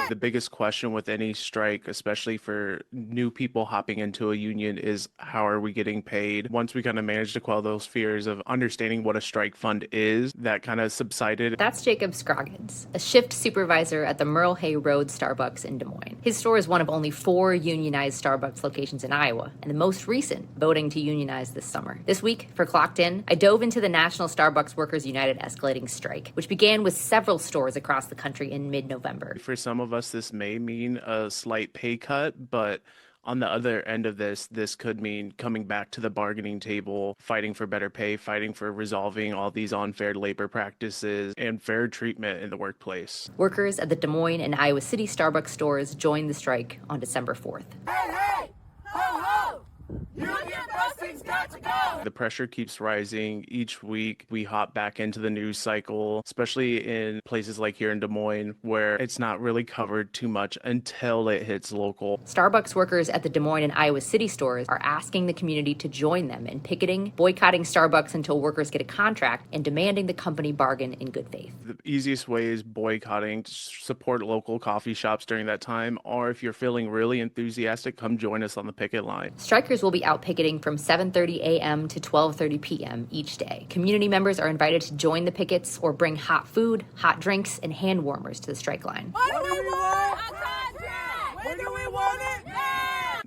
The biggest question with any strike, especially for new people hopping into a union, is how are we getting paid? Once we kind of managed to quell those fears of understanding what a strike fund is, that kind of subsided. That's Jacob Scroggins, a shift supervisor at the Merle Hay Road Starbucks in Des Moines. His store is one of only 4 unionized Starbucks locations in Iowa, and the most recent voting to unionize this summer. This week, for Clocked In, I dove into the National Starbucks Workers United escalating strike, which began with several stores across the country in mid-November. For some of us, this may mean a slight pay cut, but on the other end of this could mean coming back to the bargaining table, fighting for better pay, fighting for resolving all these unfair labor practices and fair treatment in the workplace. Workers at the Des Moines and Iowa City Starbucks stores joined the strike on December 4th. Hey, hey! Ho, ho! Union busting's got to go! The pressure keeps rising. Each week we hop back into the news cycle, especially in places like here in Des Moines, where it's not really covered too much until it hits local. Starbucks workers at the Des Moines and Iowa City stores are asking the community to join them in picketing, boycotting Starbucks until workers get a contract, and demanding the company bargain in good faith. The easiest way is boycotting, to support local coffee shops during that time, or if you're feeling really enthusiastic, come join us on the picket line. Strikers will be out picketing from 7:30 a.m. to 12:30 p.m. each day. Community members are invited to join the pickets or bring hot food, hot drinks, and hand warmers to the strike line. What do we want? A contract! When do we want it? Now!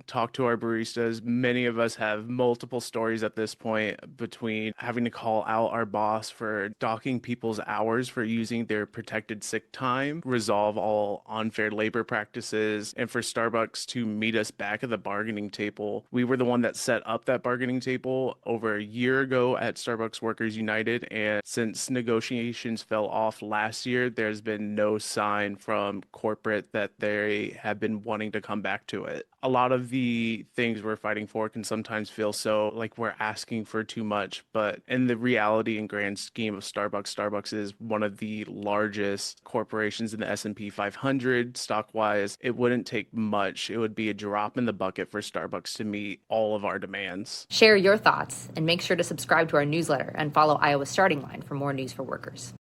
Talk to our baristas. Many of us have multiple stories at this point, between having to call out our boss for docking people's hours for using their protected sick time, resolve all unfair labor practices, and for Starbucks to meet us back at the bargaining table. We were the one that set up that bargaining table over a year ago at Starbucks Workers United, and since negotiations fell off last year, there's been no sign from corporate that they have been wanting to come back to it. A lot of the things we're fighting for can sometimes feel so like we're asking for too much, but in the reality and grand scheme of Starbucks is one of the largest corporations in the S&P 500 stock-wise. It wouldn't take much. It would be a drop in the bucket for Starbucks to meet all of our demands. Share your thoughts and make sure to subscribe to our newsletter and follow Iowa Starting Line for more news for workers.